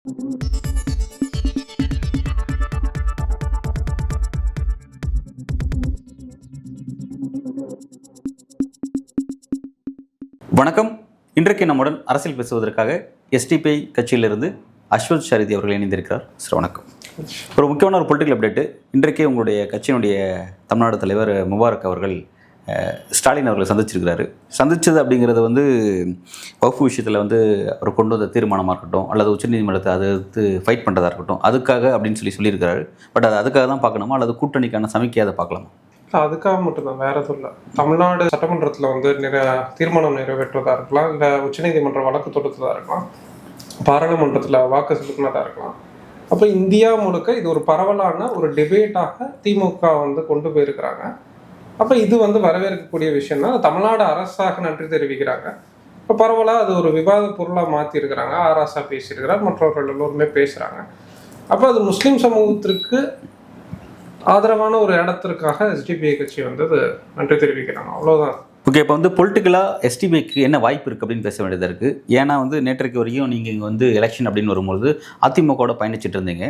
வணக்கம். இன்றைக்கு நம்முடன் அரசியல் பேசுவதற்காக எஸ்டிபிஐ கட்சியிலிருந்து அஸ்வத் ஷாரிதி அவர்கள் இணைந்திருக்கிறார். சார் வணக்கம். ஒரு முக்கியமான ஒரு பொலிட்டிக்கல் அப்டேட்டு. இன்றைக்கே உங்களுடைய கட்சியினுடைய தமிழ்நாடு தலைவர் முபாரக் அவர்கள் ஸ்டாலின் அவர்களை சந்திச்சிருக்கிறாரு. சந்தித்தது அப்படிங்கிறது வக்ஃபு விஷயத்தில் அவர் கொண்டு வந்த தீர்மானமாக இருக்கட்டும், அல்லது உச்சநீதிமன்றத்தை அதை ஃபைட் பண்ணுறதா இருக்கட்டும், அதுக்காக அப்படின்னு சொல்லியிருக்கிறாரு. பட் அது அதுக்காக தான் பார்க்கணுமா, அல்லது கூட்டணிக்கான சமிக்கையை அதை பார்க்கலாமா? அதுக்காக மட்டும்தான், வேற எதுவும் இல்லை. தமிழ்நாடு சட்டமன்றத்தில் தீர்மானம் நிறைவேற்றுவதா இருக்கலாம், இல்லை உச்சநீதிமன்ற வழக்கு தொடுத்ததா இருக்கலாம், பாராளுமன்றத்தில் வாக்கு செலுத்தினதா இருக்கலாம். அப்போ இந்தியா முழுக்க இது ஒரு பரவலான ஒரு டிபேட்டாக திமுக கொண்டு போயிருக்கிறாங்க. அப்போ இது வரவேற்கக்கூடிய விஷயம் தான். தமிழ்நாடு அரசாக நன்றி தெரிவிக்கிறாங்க. இப்போ பரவலாக அது ஒரு விவாத பொருளாக மாற்றிருக்கிறாங்க. ஆராசா பேசியிருக்கிறார், மற்றவர்கள் எல்லோருமே பேசுகிறாங்க. அப்போ அது முஸ்லீம் சமூகத்திற்கு ஆதரவான ஒரு இடத்திற்காக எஸ்டிபிஐ கட்சி அது நன்றி தெரிவிக்கிறாங்க. அவ்வளோதான். ஓகே. இப்போ பொலிட்டிக்கலாக எஸ்டிபிஐக்கு என்ன வாய்ப்பு இருக்குது அப்படின்னு பேச வேண்டியதாக இருக்குது. ஏன்னா நேற்றைக்கு வரைக்கும் நீங்கள் இங்கே எலெக்ஷன் அப்படின்னு வரும்பொழுது அதிமுகவோட பயணிச்சுட்டு இருந்தீங்க.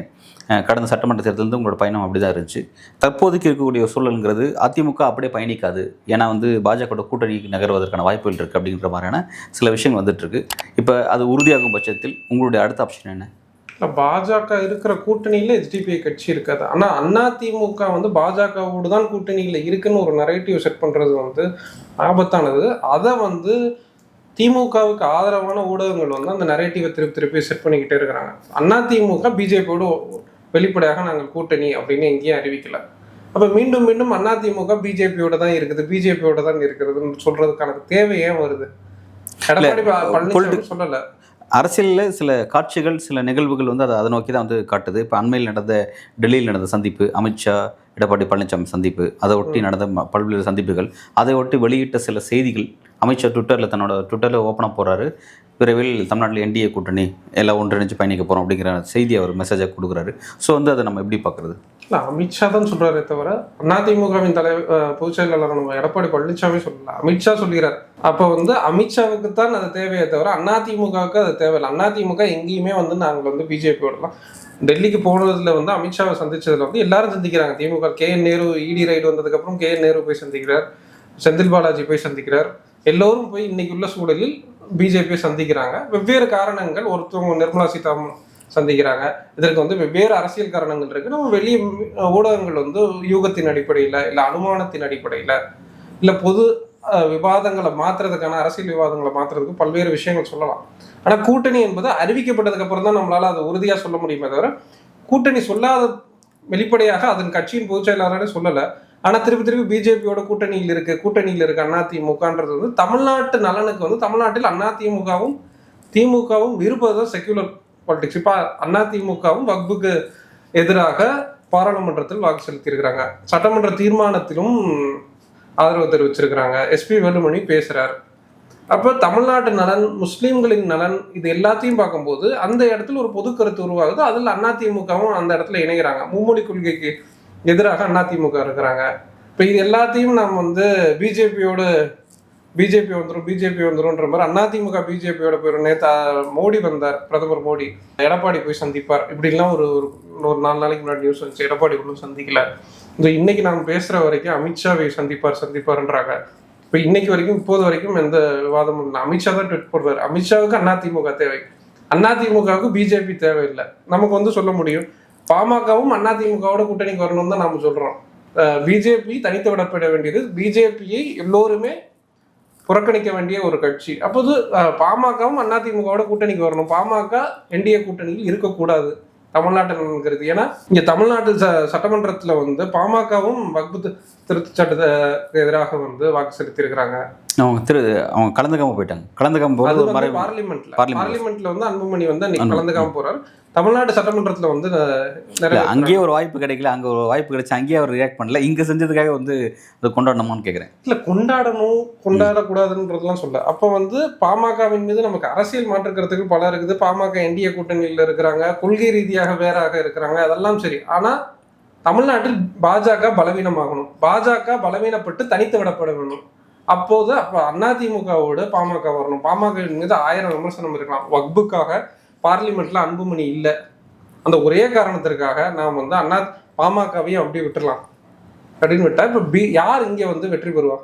கடந்த சட்டமன்ற தேர்தல் உங்களோட பயணம் அப்படி தான் இருந்துச்சு. தற்போதைக்கு இருக்கக்கூடிய சூழலுங்கிறது அதிமுக அப்படியே பயணிக்காது. ஏன்னா பாஜகவோட கூட்டணி நகர்வதற்கான வாய்ப்புகள் இருக்குது அப்படிங்கிற மாதிரியான சில விஷயங்கள் வந்துட்டுருக்கு. இப்போ அது உறுதியாகும் பட்சத்தில் உங்களுடைய அடுத்த ஆப்ஷன் என்ன? பாஜக இருக்கிற கூட்டணியில எஸ்டிபிஐ கட்சி இருக்காது. ஆனா அதிமுக பாஜகவோடு தான் கூட்டணியில இருக்குன்னு ஒரு நரேட்டிவ் செட் பண்றது ஆபத்தானது. அதை திமுகவுக்கு ஆதரவான ஊடகங்கள் அந்த நரேட்டிவை திருப்பி செட் பண்ணிக்கிட்டே இருக்கிறாங்க. அதிமுக பிஜேபியோடு வெளிப்படையாக நாங்கள் கூட்டணி அப்படின்னு எங்கேயும் அறிவிக்கல. அப்ப மீண்டும் மீண்டும் அதிமுக பிஜேபியோட தான் இருக்குது, பிஜேபியோட தான் இருக்கிறதுன்னு சொல்றதுக்கான தேவை ஏன் வருது? எடப்பாடி பழனிசாமி சொல்லல. அரசியலில் சில காட்சிகள், சில நிகழ்வுகள் அதை நோக்கி தான் காட்டுது. இப்போ அண்மையில் டெல்லியில் நடந்த சந்திப்பு, அமித்ஷா எடப்பாடி பழனிசாமி சந்திப்பு, அதை ஒட்டி நடந்த பல்வேறு சந்திப்புகள், அதை ஒட்டி வெளியிட்ட சில செய்திகள். அமித்ஷா ட்விட்டரில் ஓப்பனாக போகிறாரு, விரைவில் தமிழ்நாட்டில் என்டிஏ கூட்டணி எல்லாம் ஒன்றிணைஞ்சு பயணிக்க போகிறோம் அப்படிங்கிற செய்தி அவர் மெசேஜாக கொடுக்குறாரு. ஸோ அதை நம்ம எப்படி பார்க்குறது? இல்லை, அமித்ஷா தான் சொல்கிறாரே தவிர அதிமுகவின் பொதுச் செயலாளர் நம்ம எடப்பாடி பழனிசாமி சொல்லல, அமித்ஷா சொல்கிறார். அப்போ அமித்ஷாவுக்கு தான் அது தேவையே தவிர அதிமுகவுக்கு அது தேவையில்லை. அதிமுக எங்கேயுமே நாங்கள் பிஜேபியோடலாம் டெல்லிக்கு போனதுல அமித்ஷாவை சந்திச்சதுல எல்லாரும் சந்திக்கிறாங்க. திமுக கேஎன் நேரு இடி ரைடு வந்ததுக்கப்புறம் கேஎன் நேரு போய் சந்திக்கிறார், செந்தில் பாலாஜி போய் சந்திக்கிறார். எல்லோரும் போய் இன்னைக்கு உள்ள சூழலில் பிஜேபியை சந்திக்கிறாங்க. வெவ்வேறு காரணங்கள். ஒருத்தவங்க நிர்மலா சீதாராமன் சந்திக்கிறாங்க. இதற்கு வெவ்வேறு அரசியல் காரணங்கள் இருக்கு. நம்ம வெளியே ஊடகங்கள் யூகத்தின் அடிப்படையில், இல்லை அனுமானத்தின் அடிப்படையில், இல்லை பொது விவாதங்களை மாற்றுறதுக்கான, அரசியல் விவாதங்களை மாற்றுறதுக்கு பல்வேறு விஷயங்கள் சொல்லலாம். ஆனால் கூட்டணி என்பது அறிவிக்கப்பட்டதுக்கு அப்புறம் தான் நம்மளால அதை உறுதியாக சொல்ல முடியுமே தவிர, கூட்டணி சொல்லாத வெளிப்படையாக அதன் கட்சியின் பொதுச் செயலாளரே சொல்லலை. ஆனால் திருப்பி பிஜேபியோட கூட்டணியில் இருக்கு அதிமுகன்றது தமிழ்நாட்டு நலனுக்கு தமிழ்நாட்டில் அதிமுகவும் திமுகவும் இருப்பதுதான் செக்யூலர் பாலிடிக்ஸ். இப்போ அதிமுகவும் வக்புக்கு எதிராக பாராளுமன்றத்தில் வாக்கு செலுத்தியிருக்கிறாங்க. சட்டமன்ற தீர்மானத்திலும் ஆதரவு தெரிவிச்சிருக்கிறாங்க. எஸ்பி வேலுமணி பேசுறார். அப்போ தமிழ்நாட்டு நலன், முஸ்லீம்களின் நலன், இது எல்லாத்தையும் பார்க்கும்போது அந்த இடத்துல ஒரு பொது கருத்து உருவாகுது. அதில் அதிமுகவும் அந்த இடத்துல இணைகிறாங்க. மும்மொழி கொள்கைக்கு எதிராக அதிமுக இருக்கிறாங்க. இப்போ இது எல்லாத்தையும் நாம் பிஜேபி வந்துரும்ன்ற மாதிரி அதிமுக பிஜேபியோட போயிடும். நேற்று மோடி வந்தார், பிரதமர் மோடி, எடப்பாடி போய் சந்திப்பார் இப்படிலாம் ஒரு 4 நாளைக்கு முன்னாடி நியூஸ் வந்துச்சு. எடப்பாடி ஒன்றும் சந்திக்கல. இன்னைக்கு நாம் பேசுற வரைக்கும் அமித்ஷாவை சந்திப்பார்ன்றாங்க. இப்போ இன்னைக்கு வரைக்கும், இப்போது வரைக்கும் எந்த விவாதமும் இல்லை. அமித்ஷா தான் ட்வீட் போடுறாரு. அமித்ஷாவுக்கு அதிமுக தேவை, அதிமுகவுக்கு பிஜேபி தேவையில்லை. நமக்கு சொல்ல முடியும், பாமகவும் அதிமுகவோட கூட்டணிக்கு வரணும் தான் நாம சொல்றோம். பிஜேபி தனித்து விடப்பட வேண்டியது, பிஜேபியை எல்லோருமே புறக்கணிக்க வேண்டிய ஒரு கட்சி. அப்போது பாமகவும் அதிமுகவோட கூட்டணிக்கு வரணும். பாமக என்டிஏ கூட்டணியில் இருக்கக்கூடாது தமிழ்நாட்டில். ஏன்னா இங்க தமிழ்நாட்டு சட்டமன்றத்துல பாமகவும் வக்பு திருத்த சட்டத்துக்கு எதிராக வாக்கு செலுத்தி இருக்கிறாங்க. அவங்க கலந்துக்காம போயிட்டாங்க. கலந்துக்காம போறது பார்லிமெண்ட்ல அன்புமணி கலந்துக்காம போறாரு. தமிழ்நாடு சட்டமன்றத்துல அங்கேயே ஒரு வாய்ப்பு கிடைக்கல, அங்க ஒரு வாய்ப்பு கிடைச்சு அங்கேயே அவர் ரியாக்ட் பண்ணல. இங்க செஞ்சதுக்காக அதை கொண்டாடணுமான்னு கேட்கிறேன். இல்ல, கொண்டாடக்கூடாதுன்றதுலாம் சொல்ல. அப்ப பாமகவின் மீது நமக்கு அரசியல் மாற்றுக்கிறதுக்கு பல இருக்குது. பாமக என்டிஏ கூட்டணியில் இருக்கிறாங்க, கொள்கை ரீதியாக வேறாக இருக்கிறாங்க, அதெல்லாம் சரி. ஆனா தமிழ்நாட்டில் பாஜக பலவீனமாகணும், பாஜக பலவீனப்பட்டு தனித்து விடப்பட வேணும். அப்போ அதிமுகவோடு பாமக வரணும். பாமக மீது 1000 விமர்சனம் இருக்கலாம். வக்புக்காக பார்லிமெண்ட்ல அன்புமணி இல்லை, அந்த ஒரே காரணத்திற்காக நாம் வந்து பாமகவையும் அப்படியே விட்டுடலாம் அப்படின்னு விட்டா இப்போ யார் இங்கே வந்து வெற்றி பெறுவா?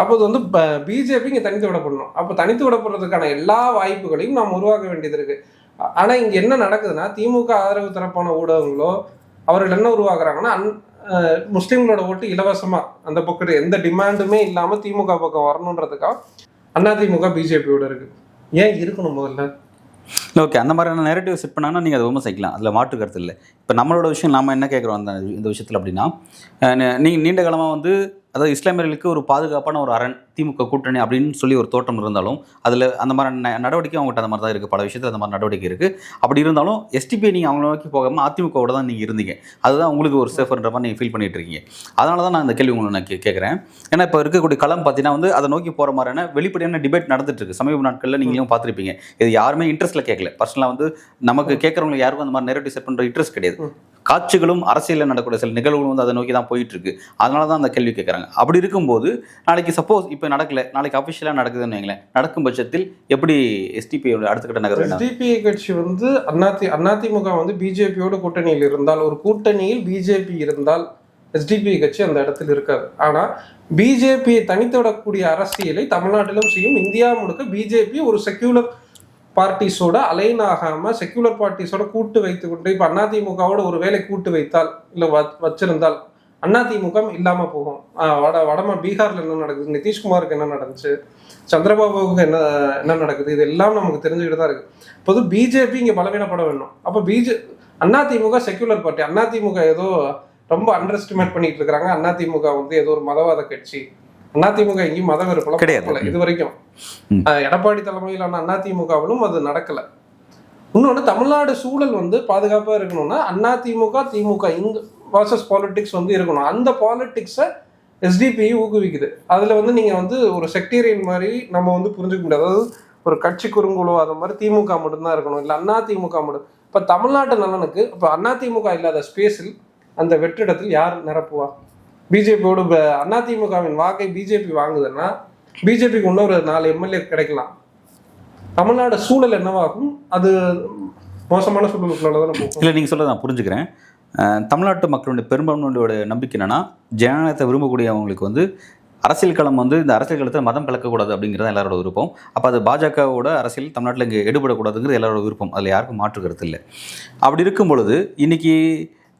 அப்போது வந்து பிஜேபி இங்கே தனித்து விடப்படணும். அப்போ தனித்து விடப்படுறதுக்கான எல்லா வாய்ப்புகளையும் நாம் உருவாக்க வேண்டியது இருக்கு. ஆனால் இங்கே என்ன நடக்குதுன்னா, திமுக ஆதரவு தரப்பான ஊடகங்களோ அவர்கள் என்ன உருவாக்குறாங்கன்னா, முஸ்லீம்களோட ஓட்டு இலவசமா அந்த பக்கம் எந்த டிமாண்டுமே இல்லாமல் திமுக பக்கம் வரணுன்றதுக்காக அதிமுக பிஜேபியோட இருக்கு. ஏன் இருக்கணும் முதல்ல? ஓகே, அந்த மாதிரியான நேரட்டிவ் செட் பண்ணாங்கன்னா நீங்கள் அதை விமர்சிக்கலாம், அதில் மாற்று கருத்து இல்லை. இப்போ நம்மளோட விஷயம் நாம் என்ன கேட்குறோம் இந்த விஷயத்தில் அப்படின்னா, நீங்கள் நீண்ட காலமாக வந்து அதாவது இஸ்லாமியர்களுக்கு ஒரு பாதுகாப்பான ஒரு அரண் திமுக கூட்டணி அப்படின்னு சொல்லி ஒரு தோட்டம் இருந்தாலும் அதில் அந்த மாதிரி நடவடிக்கை அவங்ககிட்ட அந்த மாதிரி தான் இருக்குது. பல விஷயத்தில் அந்த மாதிரி நடவடிக்கை இருக்குது. அப்படி இருந்தாலும் எஸ்டிபி நீங்கள் அவங்கள நோக்கி போகாமல் அதிமுகவோட தான் நீங்கள் இருந்தீங்க. அதுதான் உங்களுக்கு ஒரு சேஃப்ன்ற மாதிரி நீங்கள் ஃபீல் பண்ணிட்டு இருக்கீங்க. அதனால தான் நான் இந்த கேள்வி உங்களை நான் கேட்குறேன். ஏன்னா இப்போ இருக்கக்கூடிய களம் பார்த்தீங்கன்னா வந்து அதை நோக்கி போகிற மாதிரியான வெளிப்படையான டிபேட் நடந்துட்டு இருக்கு. சமீப நாட்களில் நீங்களும் பார்த்துருப்பீங்க. இது யாருமே இன்ட்ரெஸ்ட்டில் கேட்கல. பர்சனலாக வந்து நமக்கு கேட்குறவங்களுக்கு யாருக்கும் அந்த மாதிரி நேரட்டிவ் செட் பண்ணுற இன்ட்ரெஸ்ட் கிடையாது. காட்சிகளும் அரசியலில் நடக்கூடிய சில நிகழ்வுகளும் வந்து அதை நோக்கி தான் போயிட்டு இருக்கு. அதனால தான் அந்த கேள்வி கேட்குறாங்க. அப்படி இருக்கும்போது நாளைக்கு சப்போஸ் இப்போ நடக்கல, நாளைக்கு அஃபிஷியலாக நடக்குதுன்னு வைங்களேன், நடக்கும் பட்சத்தில் எப்படி எஸ்டிபியோட அடுத்த கட்ட நகர்? எஸ்டிபி கட்சி வந்து அதிமுக வந்து பிஜேபியோட கூட்டணியில் இருந்தால், ஒரு கூட்டணியில் பிஜேபி இருந்தால் எஸ்டிபி கட்சி அந்த இடத்துல இருக்காது. ஆனால் பிஜேபியை தனித்து விடக்கூடிய அரசியலை தமிழ்நாட்டிலும் செய்யும். இந்தியா முழுக்க பிஜேபி ஒரு செக்யூலர் பார்ட்டிஸோட அலைன் ஆகாம செக்யூலர் பார்ட்டிஸோட கூட்டு வைத்து கொண்டு இப்போ அதிமுகவோட ஒரு வேலை கூட்டு வைத்தால் இல்லை வச்சிருந்தால் அதிமுக இல்லாம போகும். வடமா பீகார்ல என்ன நடக்குது, நிதிஷ்குமாருக்கு என்ன நடந்துச்சு, சந்திரபாபுவுக்கு என்ன நடக்குது, இது எல்லாம் நமக்கு தெரிஞ்சுக்கிட்டு தான் இருக்கு. பொது பிஜேபி இங்க பலவீனப்பட வேண்டும். அப்போ அதிமுக செக்யூலர் பார்ட்டி, அதிமுக ஏதோ ரொம்ப அண்டர் எஸ்டிமேட் பண்ணிட்டு இருக்காங்க. அதிமுக வந்து ஏதோ ஒரு மதவாத கட்சி. அதிமுக எங்கேயும் மத வெறுப்பெல்லாம் கிடையாது இது வரைக்கும். எடப்பாடி தலைமையிலான அதிமுகவிலும் அது நடக்கல. இன்னொன்று, தமிழ்நாடு சூழல் வந்து பாதுகாப்பாக இருக்கணும்னா அதிமுக திமுக இந்த வாசஸ் பாலிட்டிக்ஸ் வந்து இருக்கணும். அந்த பாலிட்டிக்ஸை எஸ்டிபி ஊக்குவிக்குது. அதில் வந்து நீங்கள் வந்து ஒரு செக்டேரியன் மாதிரி நம்ம வந்து புரிஞ்சுக்க முடியாது. அதாவது ஒரு கட்சி குறுங்குழு அது மாதிரி திமுக மட்டும்தான் இருக்கணும், இல்லை அதிமுக மட்டும். இப்போ தமிழ்நாட்டு நலனுக்கு இப்போ அதிமுக இல்லாத ஸ்பேஸில் அந்த வெற்றிடத்தில் யார் நிரப்புவா? பிஜேபியோட அதிமுகவின் வாக்கை பிஜேபி வாங்குதுன்னா பிஜேபிக்கு இன்னொரு 4 எம்எல்ஏ கிடைக்கலாம். தமிழ்நாடு சூழல் என்னவாகும்? அது மோசமான சூழலுக்குள்ள தானே போகும். இல்லை, நீங்கள் சொல்ல நான் புரிஞ்சுக்கிறேன். தமிழ்நாட்டு மக்களுடைய பெரும்பான்மையோட நம்பிக்கை என்னன்னா, ஜனநாயகத்தை விரும்பக்கூடியவங்களுக்கு வந்து அரசியல் களம் வந்து இந்த அரசியல் களத்தில் மதம் கலக்கக்கூடாது அப்படிங்கிறது எல்லாரோட விருப்பம். அப்போ அது பாஜகவோட அரசியல் தமிழ்நாட்டில் இங்கே எடுபடக்கூடாதுங்கிறது எல்லாரோட விருப்பம். அதில் யாருக்கும் மாற்று கருத்து இல்லை. அப்படி இருக்கும் பொழுது இன்னைக்கு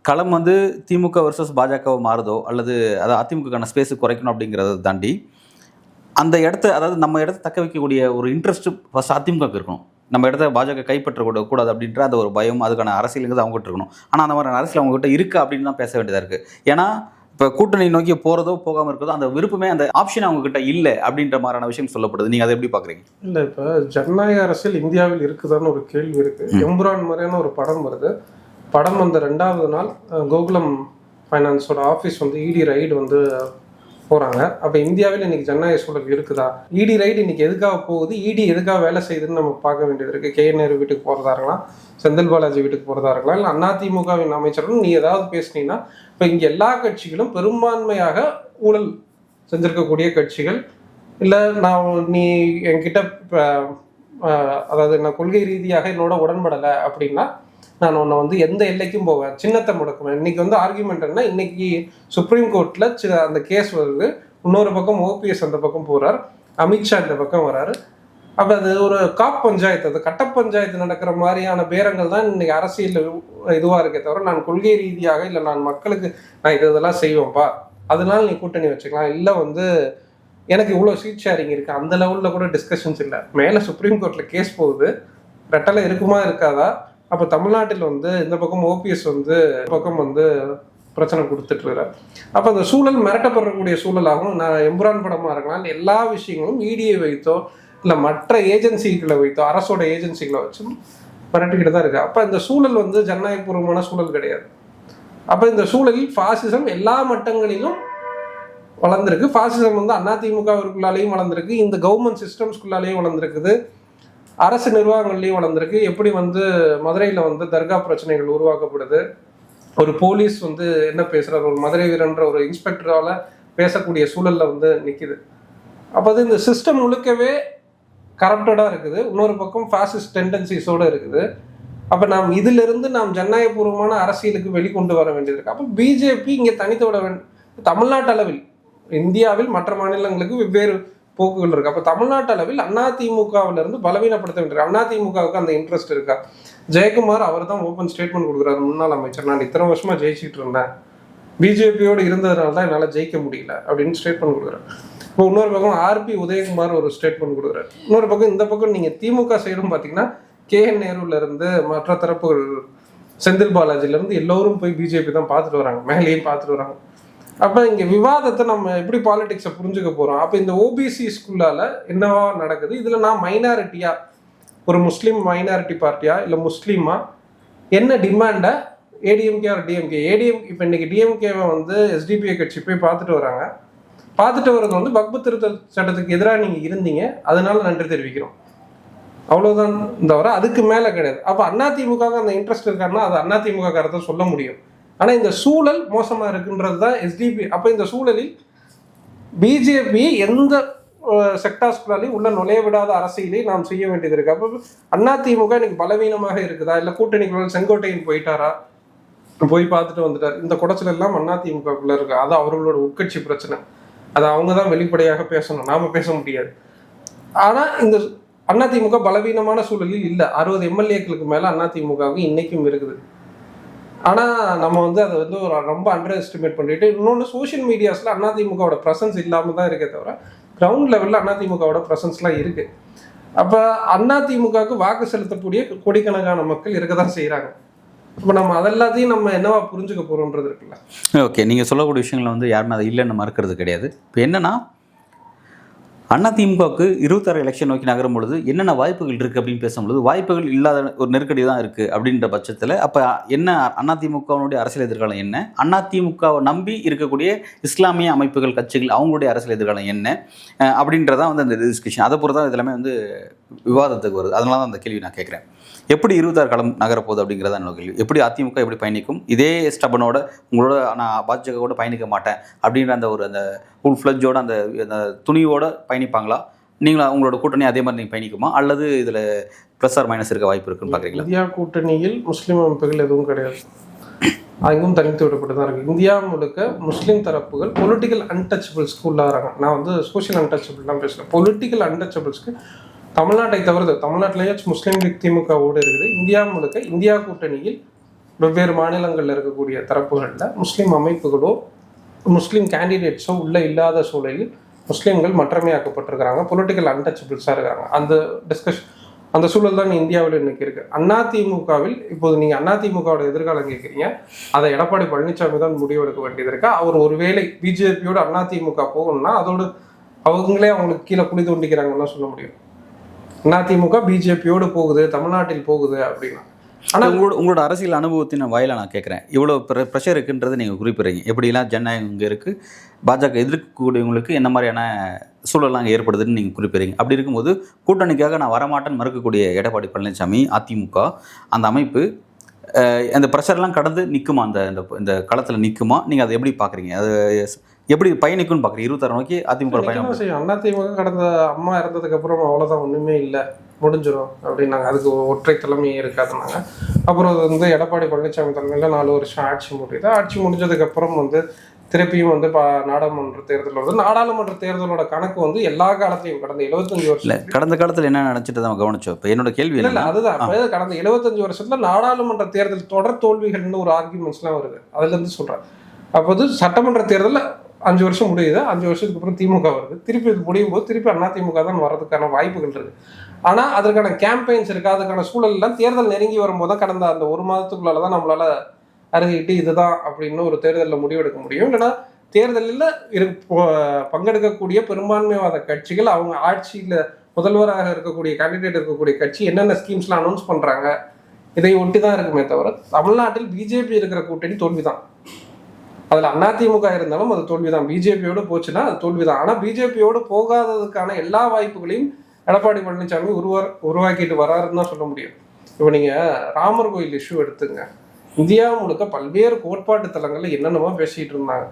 களம் வந்து திமுக வர்சஸ் பாஜகவை மாறுதோ அல்லது அதை அதிமுகக்கான ஸ்பேஸு குறைக்கணும் அப்படிங்கிறத தாண்டி அந்த இடத்த, அதாவது நம்ம இடத்த தக்க வைக்கக்கூடிய ஒரு இன்ட்ரெஸ்ட் ஃபர்ஸ்ட் அதிமுகவுக்கு இருக்கணும். நம்ம இடத்த பாஜக கைப்பற்றக்கூடாது அப்படின்ற அந்த ஒரு பயம், அதுக்கான அரசியலுங்கிறது அவங்ககிட்ட இருக்கணும். ஆனால் அந்த மாதிரி அரசியல் அவங்ககிட்ட இருக்குது அப்படின்னு தான் பேச வேண்டியதாக இருக்குது. ஏன்னா இப்போ கூட்டணி நோக்கி போகிறதோ போகாமல் இருக்கிறதோ அந்த விருப்பமே, அந்த ஆப்ஷன் அவங்ககிட்ட இல்லை அப்படின்ற மாதிரியான விஷயம் சொல்லப்படுது. நீங்கள் அதை எப்படி பார்க்குறீங்க? இல்லை, இப்போ ஜனநாயக அரசியல் இந்தியாவில் இருக்குதான்னு ஒரு கேள்வி இருக்குது. எம்புரான் மாதிரியான ஒரு படம் வருது. படம் வந்த 2வது நாள் கோகுலம் ஃபைனான்ஸோட ஆஃபீஸ் வந்து இடி ரைடு வந்து போகிறாங்க. அப்போ இந்தியாவில் இன்னைக்கு ஜனநாயக சூழல் இருக்குதா? இடி ரைடு இன்னைக்கு எதுக்காக போகுது, இடி எதுக்காக வேலை செய்யுதுன்னு நம்ம பார்க்க வேண்டியது இருக்குது. கே நேரு வீட்டுக்கு போகிறதா இருக்கலாம், செந்தில் பாலாஜி வீட்டுக்கு போகிறதா இருக்கலாம், இல்லை அதிமுகவின் அமைச்சர்களும் நீ ஏதாவது பேசுனீங்கன்னா, இப்போ இங்கே எல்லா கட்சிகளும் பெரும்பான்மையாக ஊழல் செஞ்சிருக்கக்கூடிய கட்சிகள். இல்லை நீ என்கிட்ட அதாவது நான் கொள்கை ரீதியாக என்னோட உடன்படலை அப்படின்னா நான் உன்னை வந்து எந்த எல்லைக்கும் போவேன், சின்னத்தை முடக்குவேன். இன்னைக்கு வந்து ஆர்கியூமெண்ட் என்ன, இன்னைக்கு சுப்ரீம் கோர்ட்ல அந்த கேஸ் வருது. இன்னொரு பக்கம் ஓபிஎஸ் அந்த பக்கம் போறார், அமித்ஷா இந்த பக்கம் வராரு. அப்போ அது ஒரு காப் பஞ்சாயத்து, அது கட்ட பஞ்சாயத்து நடக்கிற மாதிரியான பேரங்கள் தான் இன்னைக்கு அரசியல் இதுவாக இருக்கே தவிர, நான் கொள்கை ரீதியாக இல்லை நான் மக்களுக்கு நான் இதெல்லாம் செய்வேன்ப்பா அதனால நீ கூட்டணி வச்சுக்கலாம், இல்லை வந்து எனக்கு இவ்வளோ சீட் ஷேரிங் இருக்குது, அந்த லெவலில் கூட டிஸ்கஷன்ஸ் இல்லை. மேலே சுப்ரீம் கோர்ட்டில் கேஸ் போகுது, ரெட்டலை இருக்குமா இருக்காதா? அப்போ தமிழ்நாட்டில் வந்து இந்த பக்கம் ஓபிஎஸ் வந்து பக்கம் வந்து பிரச்சனை கொடுத்துட்டு இருக்கிறார். அப்போ அந்த சூழல் மிரட்டப்படக்கூடிய சூழலாகவும், நான் எம்புரான் படமாக இருக்கலாம், எல்லா விஷயங்களும் இடியை வைத்தோ இல்லை மற்ற ஏஜென்சிகளை வைத்தோ அரசோட ஏஜென்சிகளை வச்சும் மிரட்டிக்கிட்டு தான் இருக்கு. அப்போ இந்த சூழல் வந்து ஜனநாயகபூர்வமான சூழல் கிடையாது. அப்போ இந்த சூழலில் பாசிசம் எல்லா மட்டங்களிலும் வளர்ந்துருக்கு. பாசிசம் வந்து அதிமுகவிற்குள்ளாலேயும் வளர்ந்துருக்கு, இந்த கவர்மெண்ட் சிஸ்டம்ஸ்குள்ளாலேயும் வளர்ந்துருக்குது, அரசு நிர்வாகங்கள்லையும் வளர்ந்துருக்கு. எப்படி வந்து மதுரையில் வந்து தர்கா பிரச்சனைகள் உருவாக்கப்படுது, ஒரு போலீஸ் வந்து என்ன பேசுகிறார், ஒரு மதுரை வீரன்ற ஒரு இன்ஸ்பெக்டரால் பேசக்கூடிய சூழலில் வந்து நிற்கிது. அப்போ அது இந்த சிஸ்டம் முழுக்கவே கரப்டடாக இருக்குது, இன்னொரு பக்கம் ஃபாசிஸ்ட் டெண்டன்சிஸோடு இருக்குது. அப்போ இதிலிருந்து நாம் ஜனநாயகபூர்வமான அரசியலுக்கு வெளிக்கொண்டு வர வேண்டியது இருக்குது. அப்போ பிஜேபி இங்கே தனித்து விட வேண்டும். தமிழ்நாட்டு அளவில், இந்தியாவில் மற்ற மாநிலங்களுக்கு வெவ்வேறு போக்குகள் இருக்குது. அப்போ தமிழ்நாட்டு அளவில் அதிமுகவிலிருந்து பலவீனப்படுத்த வேண்டியிருக்கு. அதிமுகவுக்கு அந்த இன்ட்ரெஸ்ட் இருக்கா? ஜெயக்குமார் அவர் தான் ஓப்பன் ஸ்டேட்மெண்ட் கொடுக்குறாரு, முன்னாள் அமைச்சர், நான் இத்தனை வருஷமாக ஜெயிச்சிட்டு இருந்தேன், பிஜேபியோடு இருந்ததுனால தான் என்னால் ஜெயிக்க முடியல அப்படின்னு ஸ்டேட்மெண்ட் கொடுக்குறாரு. இப்போ இன்னொரு பக்கம் ஆர்பி உதயகுமார் ஒரு ஸ்டேட்மெண்ட் கொடுக்குறாரு. இன்னொரு பக்கம் இந்த பக்கம் நீங்கள் திமுக சைடும் பார்த்தீங்கன்னா KN நேருலேருந்து மற்ற தரப்புகள், செந்தில் பாலாஜிலேருந்து எல்லோரும் போய் பிஜேபி தான் பார்த்துட்டு வராங்க, மேலேயும் பார்த்துட்டு வராங்க. அப்போ இங்கே விவாதத்தை நம்ம எப்படி பாலிடிக்ஸை புரிஞ்சுக்க போகிறோம்? அப்போ இந்த ஓபிசி ஸ்கூலால் என்னவா நடக்குது? இதில் நான் மைனாரிட்டியாக, ஒரு முஸ்லீம் மைனாரிட்டி பார்ட்டியா இல்லை முஸ்லீமா, என்ன டிமாண்டை ஏடிஎம்கே ஆர் டிஎம்கே? இப்போ இன்னைக்கு டிஎம்கேவை எஸ்டிபிஐ கட்சி போய் பார்த்துட்டு வராங்க. பார்த்துட்டு வர்றது வக்பு திருத்த சட்டத்துக்கு எதிராக நீங்கள் இருந்தீங்க, அதனால நன்றி தெரிவிக்கிறோம், அவ்வளோதான் தவிர அதுக்கு மேலே கிடையாது. அப்போ அதிமுக அந்த இன்ட்ரெஸ்ட் இருக்காருன்னா அது அதிமுக காரத்தை சொல்ல முடியும். ஆனால் இந்த சூழல் மோசமாக இருக்குன்றது தான் எஸ்டிபி. அப்போ இந்த சூழலில் பிஜேபி எந்த செக்டார்ஸ்குள்ளாலையும் உள்ள நுழைய விடாத அரசியலை நாம் செய்ய வேண்டியது இருக்கு. அப்போ அதிமுக இன்னைக்கு பலவீனமாக இருக்குதா? இல்லை கூட்டணிக்குள்ள செங்கோட்டையன் போயிட்டாரா, போய் பார்த்துட்டு வந்துட்டார், இந்த குடைச்சல் எல்லாம் அதிமுகக்குள்ள இருக்கு. அது அவர்களோட உட்கட்சி பிரச்சனை, அதை அவங்க தான் வெளிப்படையாக பேசணும், நாம பேச முடியாது. ஆனால் இந்த அதிமுக பலவீனமான சூழலில் இல்லை. 60 எம்எல்ஏக்களுக்கு மேலே அதிமுகவுக்கு இன்னைக்கும் இருக்குது. ஆனால் நம்ம அதை ஒரு ரொம்ப அண்டர் எஸ்டிமேட் பண்ணிட்டு, இன்னொன்று சோஷியல் மீடியாஸில் அதிமுகவோட ப்ரெசன்ஸ் இல்லாமல் தான் இருக்கே தவிர கிரவுண்ட் லெவலில் அதிமுகவோட ப்ரெசன்ஸ்லாம் இருக்குது. அப்போ அதிமுகவுக்கு வாக்கு செலுத்தக்கூடிய கோடிக்கணக்கான மக்கள் இருக்க தான் செய்கிறாங்க. இப்போ நம்ம அதெல்லாத்தையும் நம்ம என்னவா புரிஞ்சுக்க போகிறோன்றது இருக்குல்ல. ஓகே, நீங்கள் சொல்லக்கூடிய விஷயங்கள் யாருமே அதை இல்லைன்னு மறுக்கிறது கிடையாது. இப்போ என்னென்னா, அதிமுகவுக்கு 26 எலெக்ஷன் நோக்கி நகரும் பொழுது என்னென்ன வாய்ப்புகள் இருக்குது அப்படின்னு பேசும்பொழுது வாய்ப்புகள் இல்லாத ஒரு நெருக்கடி தான் இருக்குது. அப்படின்ற பட்சத்தில் அப்போ என்ன அதிமுகவினுடைய அரசியல் எதிர்காலம் என்ன, அதிமுகவை நம்பி இருக்கக்கூடிய இஸ்லாமிய அமைப்புகள், கட்சிகள், அவங்களுடைய அரசியல் எதிர்காலம் என்ன அப்படின்றதான் அந்த டிஸ்கஷன். அதை பொறுத்து தான் இதெல்லாமே விவாதத்துக்கு வருது. அதனால தான் அந்த கேள்வி நான் கேட்குறேன். எப்படி 26 காலம் நகரப்போகுது அப்படிங்கிறத என்னோட கேள்வி. எப்படி அதிமுக எப்படி பயணிக்கும்? இதே ஸ்டபனோட உங்களோட நான் பாஜகவோட பயணிக்க மாட்டேன் அப்படின்ற அந்த ஃபுல் ஃப்ளட்ஜோட அந்த துணியோட பயணிப்பாங்களா? நீங்களா உங்களோட கூட்டணி அதே மாதிரி நீங்கள் பயணிக்குமா, அல்லது இதில் ப்ளஸ் ஆர் மைனஸ் இருக்க வாய்ப்பு இருக்குன்னு பார்க்குறீங்களா? இந்தியா கூட்டணியில் முஸ்லீம் அமைப்புகள் எதுவும் கிடையாது, அங்கும் தனித்து விடப்பட்டு தான் இருக்குது. இந்தியா முழுக்க முஸ்லீம் தரப்புகள் பொலிட்டிக்கல் அன்டச்சபிள்ஸ்க்கு உள்ளாகிறாங்க. நான் சோஷியல் அன்டச்சபிள்லாம் பேசுகிறேன். பொலிட்டிக்கல் அன்டச்சபிள்ஸ்க்கு தமிழ்நாட்டை தவிர்த்து, தமிழ்நாட்டிலேயாச்சும் முஸ்லீம் லீக் திமுகவோடு இருக்குது. இந்தியா முழுக்க இந்தியா கூட்டணியில் வெவ்வேறு மாநிலங்களில் இருக்கக்கூடிய தரப்புகளில் முஸ்லீம் அமைப்புகளோ முஸ்லீம் கேண்டிடேட்ஸோ உள்ள இல்லாத சூழலில் முஸ்லீம்கள் மற்றமையாக்கப்பட்டிருக்கிறாங்க, பொலிட்டிக்கல் அன்டச்சபிள்ஸாக இருக்கிறாங்க. அந்த டிஸ்கஷன், அந்த சூழல் தான் இந்தியாவில் இன்னைக்கு இருக்குது. அதிமுகவில் இப்போது நீங்கள் அதிமுகவோட எதிர்காலம் கேட்குறீங்க, அதை எடப்பாடி பழனிசாமி தான் முடிவெடுக்க வேண்டியது இருக்கா? அவர் ஒருவேளை பிஜேபியோட அதிமுக போகணும்னா அதோடு அவங்களே அவங்களுக்கு கீழே குழி தோண்டிக்கிறாங்கன்னு சொல்ல முடியும். அதிமுக பிஜேபியோடு போகுது, தமிழ்நாட்டில் போகுது அப்படின்னா. ஆனால் உங்களோட அரசியல் அனுபவத்தின் வாயிலாக நான் கேட்குறேன், இவ்வளோ ப்ரெஷர் இருக்குன்றது நீங்கள் குறிப்பிட்றீங்க. எப்படிலாம் ஜனநாயகம் இங்கே இருக்குது, பாஜக எதிர்க்கக்கூடியவங்களுக்கு என்ன மாதிரியான சூழலாம் அங்கே ஏற்படுதுன்னு நீங்கள் குறிப்பிட்றீங்க. அப்படி இருக்கும்போது கூட்டணிக்காக நான் வரமாட்டேன்னு மறுக்கக்கூடிய எடப்பாடி பழனிசாமி, அதிமுக அந்த அமைப்பு அந்த ப்ரெஷர்லாம் கடந்து நிற்குமா, இந்த களத்தில் நிற்குமா? நீங்கள் அதை எப்படி பார்க்குறீங்க? அது எப்படி பயணிக்கும்னு பார்க்குறீங்க? 26 நோக்கி அதிமுக பயணம் செய்யும். அதிமுக கடந்த அம்மா இறந்ததுக்கு அப்புறம் அவ்வளோதான், ஒன்றுமே இல்லை, முடிஞ்சிடும் அப்படின்னாங்க. அதுக்கு ஒற்றை தலைமையே இருக்காதுனாங்க. அப்புறம் எடப்பாடி பழனிசாமி தலைமையில் 4 வருஷம் ஆட்சி முடியுது. ஆட்சி முடிஞ்சதுக்கப்புறம் திருப்பியும் நாடாளுமன்ற தேர்தல் வருது. நாடாளுமன்ற தேர்தலோட கணக்கு எல்லா காலத்திலையும் கடந்த 75 வருஷம், கடந்த காலத்தில் என்ன நினைச்சிட்டு நம்ம கவனிச்சோம். இப்போ என்னோட கேள்வி இல்லை அதுதான், கடந்த 75 வருஷத்துல நாடாளுமன்ற தேர்தல் தொடர் தோல்விகள்னு ஒரு ஆர்குமெண்ட்ஸ்லாம் வருது. அதுலேருந்து சொல்கிறேன். அப்போது சட்டமன்ற தேர்தலில் 5 வருஷம் முடியுது, 5 வருஷத்துக்கு அப்புறம் திமுக வருது, திருப்பி இது முடியும் போது திருப்பி அதிமுக தான் வர்றதுக்கான வாய்ப்புகள் இருக்குது. ஆனால் அதற்கான கேம்பெயின்ஸ் இருக்குது, அதுக்கான சூழல்லாம் தேர்தல் நெருங்கி வரும்போது தான், கடந்த அந்த 1 மாதத்துக்குள்ளால தான் நம்மளால அருகிட்டு இதுதான் அப்படின்னு ஒரு தேர்தலில் முடிவெடுக்க முடியும். இல்லைன்னா தேர்தலில் பங்கெடுக்கக்கூடிய பெரும்பான்மைவாத கட்சிகள் அவங்க ஆட்சியில் முதல்வராக இருக்கக்கூடிய கேண்டிடேட் இருக்கக்கூடிய கட்சி என்னென்ன ஸ்கீம்ஸ்லாம் அனௌன்ஸ் பண்ணுறாங்க, இதை ஒட்டி தான் இருக்குமே தவிர தமிழ்நாட்டில் பிஜேபி இருக்கிற கூட்டணி தோல்விதான். அதில் அதிமுக இருந்தாலும் அது தோல்விதான். பிஜேபியோடு போச்சுன்னா அது தோல்விதான். ஆனால் பிஜேபியோடு போகாததுக்கான எல்லா வாய்ப்புகளையும் எடப்பாடி பழனிசாமி உருவாக்கிட்டு வராருன்னு தான் சொல்ல முடியும். இப்போ நீங்கள் ராமர் கோயில் இஷ்யூ எடுத்துங்க. இந்தியா முழுக்க பல்வேறு கோட்பாட்டு தலங்களில் என்னென்னமோ பேசிகிட்டு இருந்தாங்க.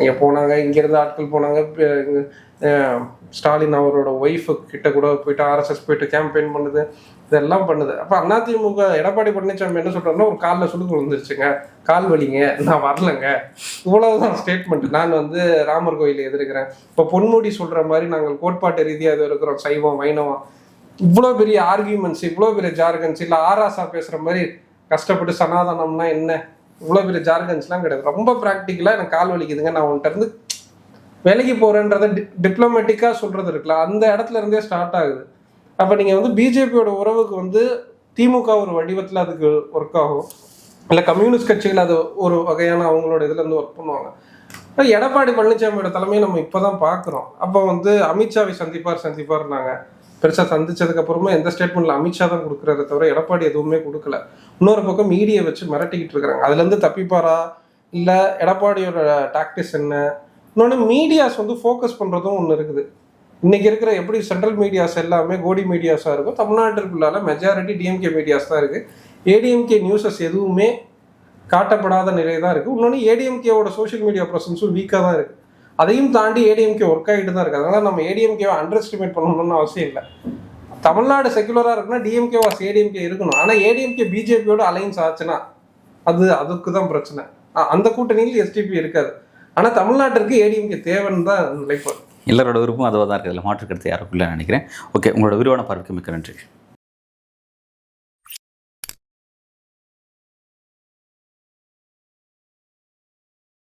இங்கே போனாங்க, இங்கேருந்து ஆட்கள் போனாங்க. ஸ்டாலின் அவரோட ஒய்ஃபு கிட்ட கூட போயிட்டு ஆர்எஸ்எஸ் போயிட்டு கேம்பெயின் பண்ணுது, இதெல்லாம் பண்ணுது. அப்போ அதிமுக எடப்பாடி பழனிசாமி என்ன சொல்றாருன்னா, ஒரு காலில் சுடுக்கு விழுந்துருச்சுங்க, கால் வலிங்க, நான் வரலங்க, இவ்வளவுதான் ஸ்டேட்மெண்ட். நான் வந்து ராமர் கோயிலை எதிர்க்கிறேன். இப்போ பொன்முடி சொல்ற மாதிரி நாங்கள் கோட்பாட்டு ரீதியாக எது இருக்கிறோம், சைவம் வைணவம், இவ்வளோ பெரிய ஆர்கியூமெண்ட்ஸ், இவ்வளோ பெரிய ஜார்கன்ஸ், இல்லை ஆராசா பேசுற மாதிரி கஷ்டப்பட்டு சனாதனம்னா என்ன, இவ்வளோ பெரிய ஜார்கன்ஸ்லாம் கிடையாது. ரொம்ப ப்ராக்டிக்கலாக எனக்கு கால் வலிக்குதுங்க, நான் உன்கிட்ட இருந்து விலகி போறேன்றதை டிப்ளமேட்டிக்காக சொல்றது இருக்குல்ல, அந்த இடத்துல இருந்தே ஸ்டார்ட் ஆகுது. அப்போ நீங்கள் வந்து பிஜேபியோட உறவுக்கு வந்து திமுக ஒரு வடிவத்தில் அதுக்கு ஒர்க் ஆகும், இல்லை கம்யூனிஸ்ட் கட்சிகள் அது ஒரு வகையான அவங்களோட இதில் இருந்து ஒர்க் பண்ணுவாங்க. இப்போ எடப்பாடி பழனிசாமியோட தலைமையை நம்ம இப்போ தான் பார்க்குறோம். அப்போ வந்து அமித்ஷாவை சந்திப்பார்னாங்க. பெருசாக சந்திச்சதுக்கு அப்புறமா எந்த ஸ்டேட்மெண்ட்ல அமித்ஷா தான் கொடுக்குறத தவிர எடப்பாடி எதுவுமே கொடுக்கல. இன்னொரு பக்கம் மீடியை வச்சு மிரட்டிக்கிட்டு இருக்கிறாங்க. அதுலேருந்து தப்பிப்பாரா, இல்லை எடப்பாடியோட டாக்டிஸ் என்ன? இன்னொன்று மீடியாஸ் வந்து ஃபோக்கஸ் பண்ணுறதும் ஒன்று இருக்குது. இன்னைக்கு இருக்கிற எப்படி சென்ட்ரல் மீடியாஸ் எல்லாமே கோடி மீடியாஸாக இருக்கும், தமிழ்நாட்டிற்குள்ளால மெஜாரிட்டி டிஎம்கே மீடியாஸ் தான் இருக்குது. ஏடிஎம்கே நியூஸஸ் எதுவுமே காட்டப்படாத நிலை தான் இருக்குது. இன்னொன்று ஏடிஎம்கேவோட சோஷியல் மீடியா ப்ரெசன்ஸும் வீக்காக தான் இருக்குது. அதையும் தாண்டி ஏடிஎம்கே ஒர்க் ஆகிட்டு தான் இருக்குது. அதனால் நம்ம ஏடிஎம்கேவை அண்டர் எஸ்டிமேட் பண்ணணும்னு அவசியம் இல்லை. தமிழ்நாடு செக்குலராக இருக்குன்னா டிஎம்கே வாஸ் ஏடிஎம்கே இருக்கணும். ஆனால் ஏடிஎம்கே பிஜேபியோட அலைன்ஸ் ஆச்சுன்னா அதுக்கு தான் பிரச்சனை. அந்த கூட்டணியில் எஸ்டிபி இருக்காது. ஆனால் தமிழ்நாட்டிற்கு ஏடிஎம்கே தேவைன்னு தான் நினைப்பார். எல்லாரோட விருப்பம் அதுவாக தான் இருக்குது, அதில் மாற்றுக்கிறது யாருக்குள்ள நினைக்கிறேன். ஓகே, உங்களோட விரிவான பார்வைக்கு மிக்க நன்றி.